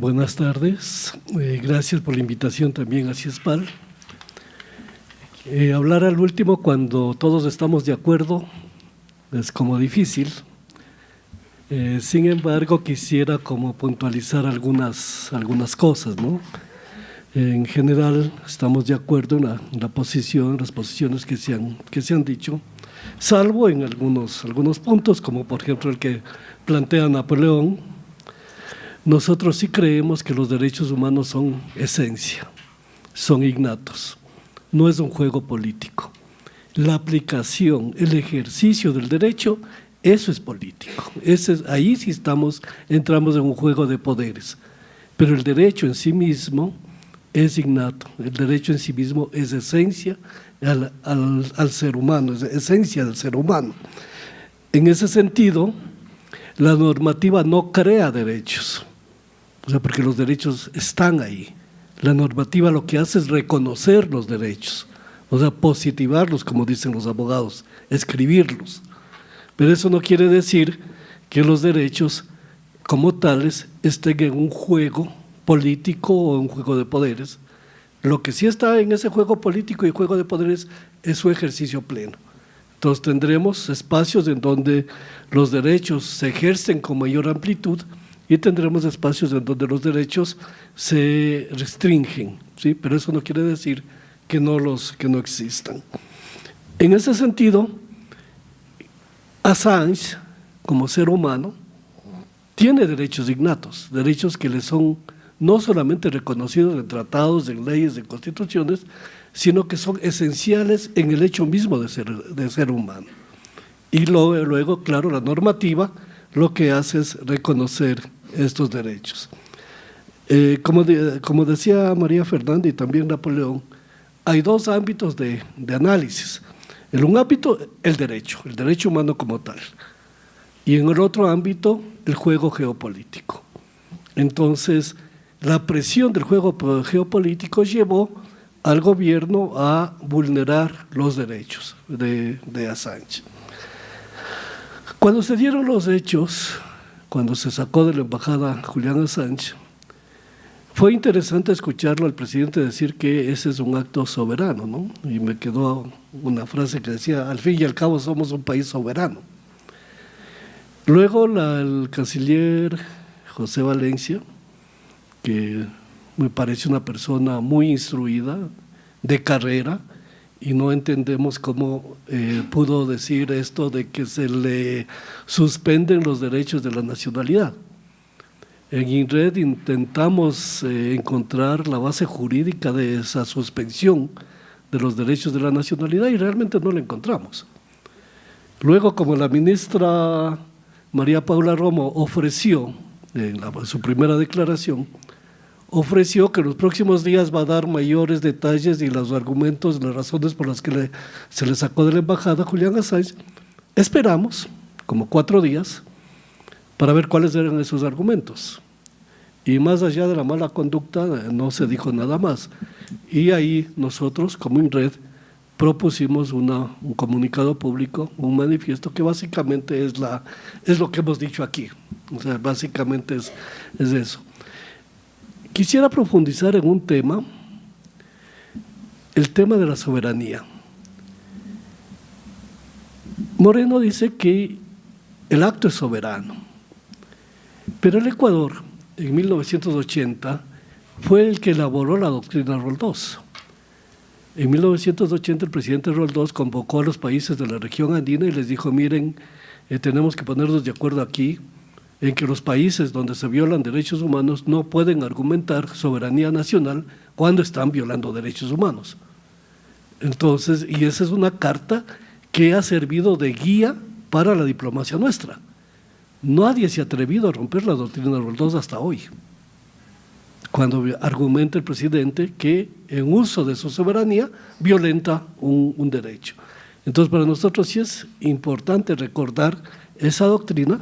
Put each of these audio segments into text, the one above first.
Buenas tardes, gracias por la invitación también a CIESPAL. Hablar al último cuando todos estamos de acuerdo es como difícil. Sin embargo, quisiera como puntualizar algunas cosas, ¿no? En general estamos de acuerdo en la posición, las posiciones que se han dicho, salvo en algunos puntos, como por ejemplo el que plantea Napoleón. Nosotros sí creemos que los derechos humanos son esencia, son innatos, no es un juego político. La aplicación, el ejercicio del derecho, eso es político. Ahí sí entramos en un juego de poderes, pero el derecho en sí mismo es innato, el derecho en sí mismo es esencia al ser humano, es esencia del ser humano. En ese sentido, la normativa no crea derechos, o sea, porque los derechos están ahí. La normativa lo que hace es reconocer los derechos, o sea, positivarlos, como dicen los abogados, escribirlos. Pero eso no quiere decir que los derechos como tales estén en un juego político o un juego de poderes. Lo que sí está en ese juego político y juego de poderes es su ejercicio pleno. Entonces tendremos espacios en donde los derechos se ejercen con mayor amplitud y tendremos espacios en donde los derechos se restringen, ¿sí? Pero eso no quiere decir que no existan. En ese sentido, Assange, como ser humano, tiene derechos innatos, derechos que le son no solamente reconocidos en tratados, en leyes, en constituciones, sino que son esenciales en el hecho mismo de ser humano. Y luego, claro, la normativa lo que hace es reconocer estos derechos. Como decía María Fernanda y también Napoleón, hay dos ámbitos de análisis. En un ámbito, el derecho humano como tal, y en el otro ámbito, el juego geopolítico. Entonces, la presión del juego geopolítico llevó al gobierno a vulnerar los derechos de Assange. Cuando se dieron los hechos, cuando se sacó de la embajada Julian Assange, fue interesante escucharlo al presidente decir que ese es un acto soberano, ¿no? Y me quedó una frase que decía, al fin y al cabo somos un país soberano. Luego el canciller José Valencia, que me parece una persona muy instruida, de carrera, y no entendemos cómo pudo decir esto de que se le suspenden los derechos de la nacionalidad. En INRED intentamos encontrar la base jurídica de esa suspensión de los derechos de la nacionalidad y realmente no la encontramos. Luego, como la ministra María Paula Romo ofreció, en su primera declaración, ofreció que en los próximos días va a dar mayores detalles y los argumentos, las razones por las que se le sacó de la embajada a Julian Assange. Esperamos como 4 días para ver cuáles eran esos argumentos. Y más allá de la mala conducta no se dijo nada más. Y ahí nosotros como INRED propusimos un comunicado público, un manifiesto que básicamente es lo que hemos dicho aquí. O sea, básicamente es eso. Quisiera profundizar en un tema, el tema de la soberanía. Moreno dice que el acto es soberano, pero el Ecuador en 1980 fue el que elaboró la doctrina Roldós. En 1980 el presidente Roldós convocó a los países de la región andina y les dijo, miren, tenemos que ponernos de acuerdo aquí en que los países donde se violan derechos humanos no pueden argumentar soberanía nacional cuando están violando derechos humanos. Entonces, y esa es una carta que ha servido de guía para la diplomacia nuestra. Nadie se ha atrevido a romper la doctrina Roldós hasta hoy, cuando argumenta el presidente que en uso de su soberanía violenta un derecho. Entonces, para nosotros sí es importante recordar esa doctrina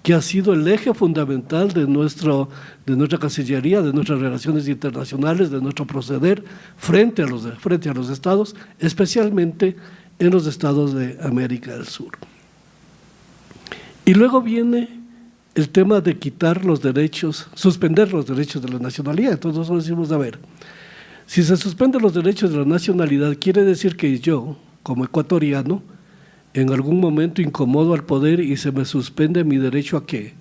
que ha sido el eje fundamental de nuestra Cancillería, de nuestras relaciones internacionales, de nuestro proceder frente a los estados, especialmente en los estados de América del Sur. Y luego viene el tema de quitar los derechos, suspender los derechos de la nacionalidad. Entonces nosotros decimos, a ver, si se suspenden los derechos de la nacionalidad, quiere decir que yo, como ecuatoriano, en algún momento incomodo al poder y se me suspende mi derecho ¿a qué?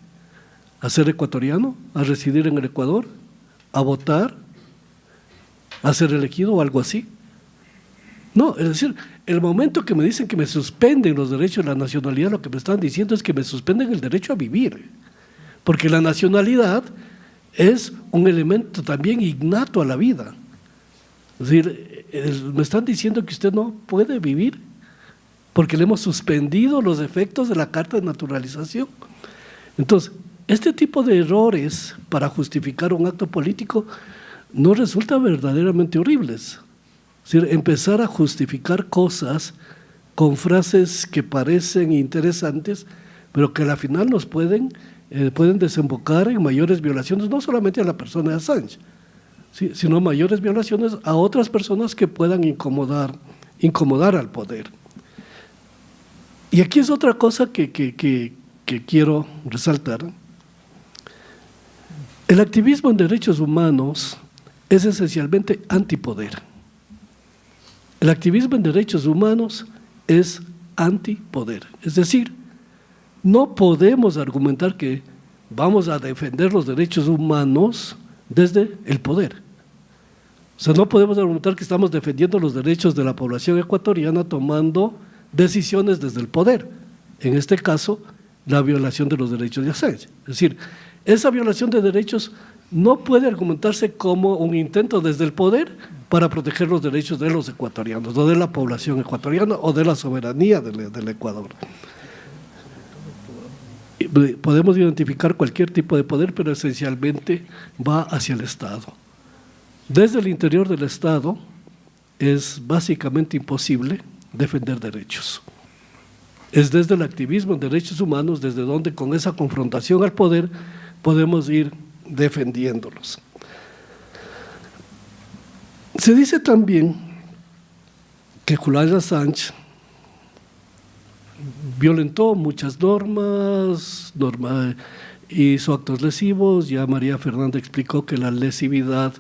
¿A ser ecuatoriano? ¿A residir en el Ecuador? ¿A votar? ¿A ser elegido o algo así? No, es decir, el momento que me dicen que me suspenden los derechos de la nacionalidad, lo que me están diciendo es que me suspenden el derecho a vivir, porque la nacionalidad es un elemento también innato a la vida. Es decir, me están diciendo que usted no puede vivir porque le hemos suspendido los efectos de la Carta de Naturalización. Entonces, este tipo de errores para justificar un acto político no resulta verdaderamente horribles. Es decir, empezar a justificar cosas con frases que parecen interesantes, pero que al final nos pueden desembocar en mayores violaciones, no solamente a la persona de Assange, ¿sí?, sino mayores violaciones a otras personas que puedan incomodar al poder. Y aquí es otra cosa que quiero resaltar. El activismo en derechos humanos es esencialmente antipoder. El activismo en derechos humanos es antipoder. Es decir, no podemos argumentar que vamos a defender los derechos humanos desde el poder. O sea, no podemos argumentar que estamos defendiendo los derechos de la población ecuatoriana tomando decisiones desde el poder. En este caso, la violación de los derechos de Assange. Es decir, esa violación de derechos no puede argumentarse como un intento desde el poder para proteger los derechos de los ecuatorianos, o de la población ecuatoriana, o de la soberanía del Ecuador. Podemos identificar cualquier tipo de poder, pero esencialmente va hacia el Estado. Desde el interior del Estado es básicamente imposible defender derechos. Es desde el activismo en derechos humanos desde donde con esa confrontación al poder podemos ir defendiéndolos. Se dice también que Julian Assange violentó muchas normas, hizo actos lesivos. Ya María Fernanda explicó que la lesividad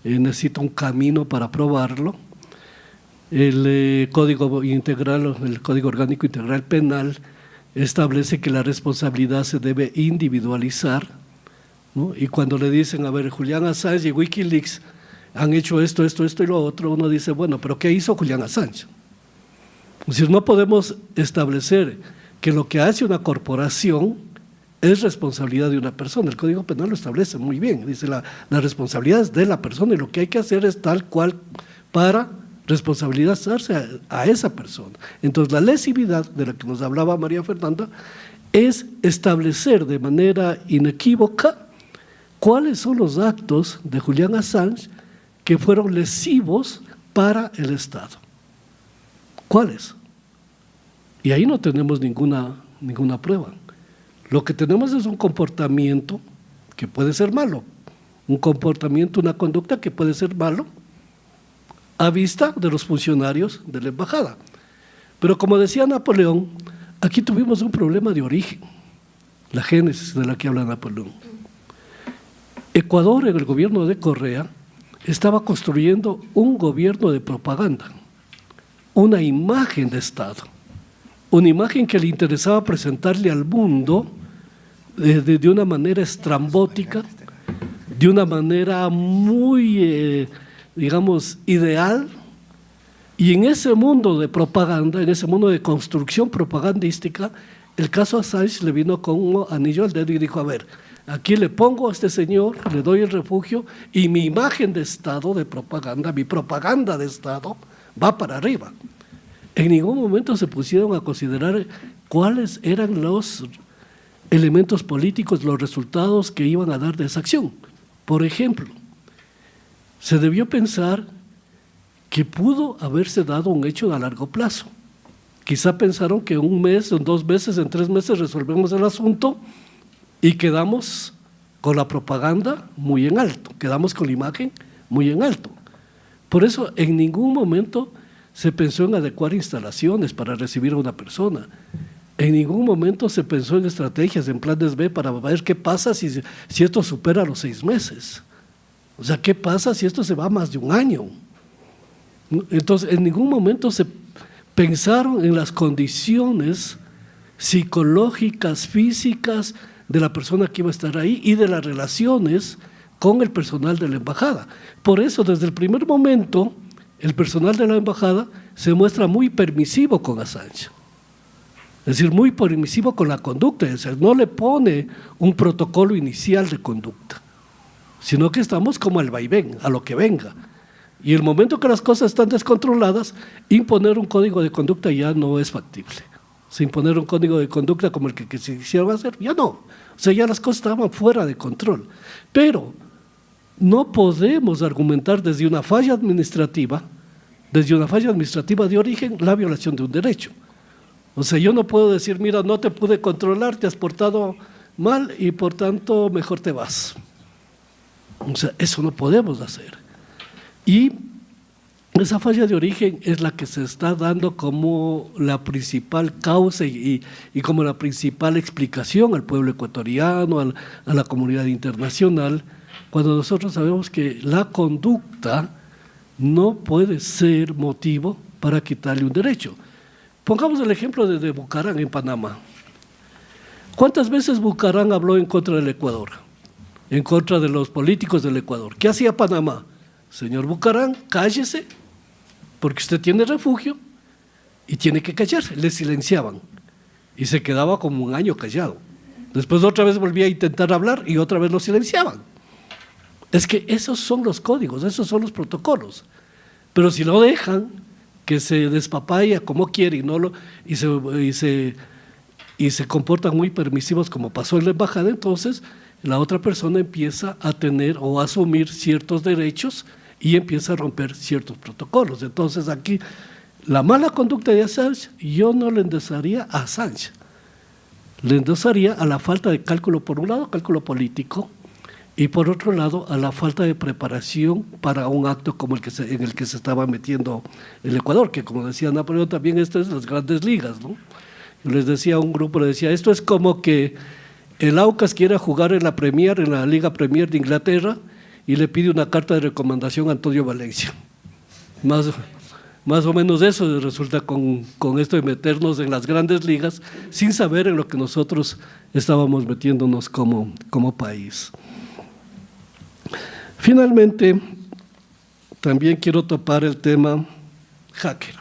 necesita un camino para probarlo. El Código Orgánico Integral Penal establece que la responsabilidad se debe individualizar, ¿no? Y cuando le dicen, a ver, Julian Assange y Wikileaks han hecho esto y lo otro, uno dice, bueno, pero ¿qué hizo Julian Assange? Es decir, no podemos establecer que lo que hace una corporación es responsabilidad de una persona. El Código Penal lo establece muy bien, dice la responsabilidad es de la persona y lo que hay que hacer es tal cual para responsabilizarse a esa persona. Entonces, la lesividad de la que nos hablaba María Fernanda es establecer de manera inequívoca cuáles son los actos de Julian Assange que fueron lesivos para el Estado. ¿Cuáles? Y ahí no tenemos ninguna prueba. Lo que tenemos es un comportamiento que puede ser malo, un comportamiento, una conducta que puede ser malo a vista de los funcionarios de la embajada. Pero como decía Napoleón, aquí tuvimos un problema de origen, la génesis de la que habla Napoleón. Ecuador, en el gobierno de Correa, estaba construyendo un gobierno de propaganda, una imagen de Estado, una imagen que le interesaba presentarle al mundo de una manera estrambótica, de una manera muy, digamos, ideal. Y en ese mundo de propaganda, en ese mundo de construcción propagandística, el caso Assange le vino con un anillo al dedo y dijo, a ver, aquí le pongo a este señor, le doy el refugio y mi imagen de Estado, de propaganda, mi propaganda de Estado va para arriba. En ningún momento se pusieron a considerar cuáles eran los elementos políticos, los resultados que iban a dar de esa acción. Por ejemplo, se debió pensar que pudo haberse dado un hecho a largo plazo. Quizá pensaron que en un mes, en 2 meses, en 3 meses resolvemos el asunto y quedamos con la propaganda muy en alto, quedamos con la imagen muy en alto. Por eso en ningún momento se pensó en adecuar instalaciones para recibir a una persona. En ningún momento se pensó en estrategias, en planes B para ver qué pasa si esto supera los 6 meses. O sea, ¿qué pasa si esto se va más de un año? Entonces, en ningún momento se pensaron en las condiciones psicológicas, físicas de la persona que iba a estar ahí y de las relaciones con el personal de la embajada. Por eso, desde el primer momento, el personal de la embajada se muestra muy permisivo con Assange. Es decir, muy permisivo con la conducta, es decir, no le pone un protocolo inicial de conducta, sino que estamos como al vaivén, a lo que venga. Y el momento que las cosas están descontroladas, imponer un código de conducta ya no es factible. O sea, imponer un código de conducta como el que se quisieron hacer, ya no. O sea, ya las cosas estaban fuera de control. Pero no podemos argumentar desde una falla administrativa de origen, la violación de un derecho. O sea, yo no puedo decir, mira, no te pude controlar, te has portado mal y por tanto mejor te vas. O sea, eso no podemos hacer. Y esa falla de origen es la que se está dando como la principal causa y como la principal explicación al pueblo ecuatoriano, a la comunidad internacional, cuando nosotros sabemos que la conducta no puede ser motivo para quitarle un derecho. Pongamos el ejemplo de Bucaram en Panamá. ¿Cuántas veces Bucaram habló en contra del Ecuador? En contra de los políticos del Ecuador. ¿Qué hacía Panamá? Señor Bucaram, cállese, porque usted tiene refugio y tiene que callarse. Le silenciaban y se quedaba como un año callado. Después otra vez volvía a intentar hablar y otra vez lo silenciaban. Es que esos son los códigos, esos son los protocolos. Pero si lo dejan que se despapaya como quiere y se comportan muy permisivos como pasó en la embajada, entonces la otra persona empieza a tener o a asumir ciertos derechos y empieza a romper ciertos protocolos. Entonces aquí la mala conducta de Assange yo no le endosaría a Assange, le endosaría a la falta de cálculo, por un lado cálculo político y por otro lado a la falta de preparación para un acto como en el que se estaba metiendo el Ecuador, que como decía Napoleón también esto es las grandes ligas, ¿no? Yo les decía a un grupo, les decía, esto es como que el Aucas quiera jugar en la Liga Premier de Inglaterra y le pide una carta de recomendación a Antonio Valencia. Más o menos eso resulta con esto de meternos en las grandes ligas sin saber en lo que nosotros estábamos metiéndonos como país. Finalmente, también quiero topar el tema hacker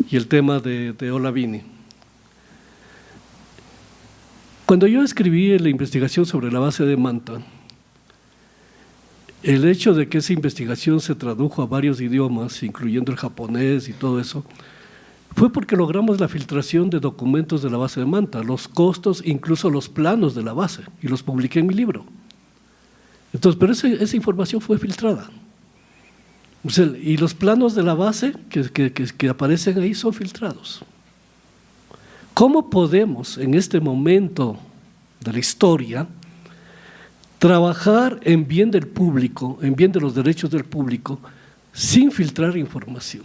y el tema de Olavini. Cuando yo escribí la investigación sobre la base de Manta, el hecho de que esa investigación se tradujo a varios idiomas, incluyendo el japonés y todo eso, fue porque logramos la filtración de documentos de la base de Manta, los costos, incluso los planos de la base, y los publiqué en mi libro. Entonces, pero esa información fue filtrada. O sea, y los planos de la base que aparecen ahí son filtrados. ¿Cómo podemos en este momento de la historia trabajar en bien del público, en bien de los derechos del público, sin filtrar información?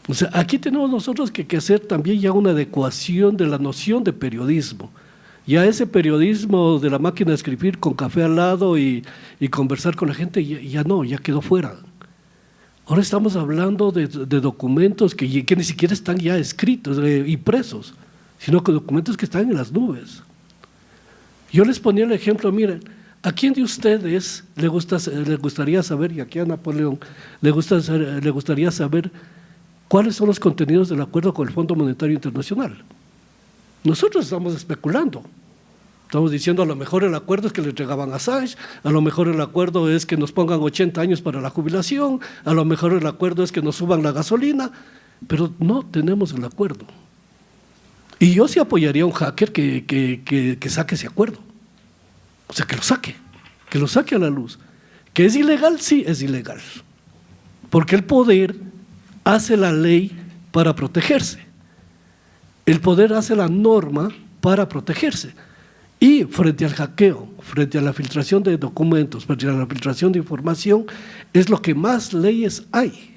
O sea, aquí tenemos nosotros que hacer también ya una adecuación de la noción de periodismo. Ya ese periodismo de la máquina de escribir con café al lado y conversar con la gente ya quedó fuera. Ahora estamos hablando de documentos que ni siquiera están ya escritos, impresos, sino que documentos que están en las nubes. Yo les ponía el ejemplo, miren, ¿a quién de ustedes le gustaría saber, y aquí a Napoleón, le gustaría saber cuáles son los contenidos del acuerdo con el Fondo Monetario Internacional? Nosotros estamos especulando, estamos diciendo a lo mejor el acuerdo es que le entregaban a Assange, a lo mejor el acuerdo es que nos pongan 80 años para la jubilación, a lo mejor el acuerdo es que nos suban la gasolina, pero no tenemos el acuerdo. Y yo sí apoyaría a un hacker que saque ese acuerdo, o sea, que lo saque a la luz. ¿Que es ilegal? Sí, es ilegal, porque el poder hace la ley para protegerse. El poder hace la norma para protegerse. Y frente al hackeo, frente a la filtración de documentos, frente a la filtración de información, es lo que más leyes hay.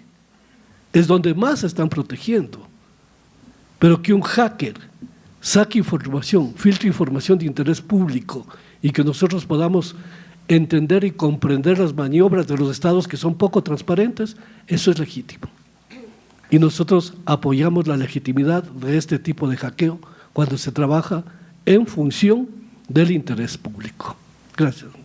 Es donde más se están protegiendo. Pero que un hacker saque información, filtre información de interés público y que nosotros podamos entender y comprender las maniobras de los estados que son poco transparentes, eso es legítimo. Y nosotros apoyamos la legitimidad de este tipo de hackeo cuando se trabaja en función del interés público. Gracias.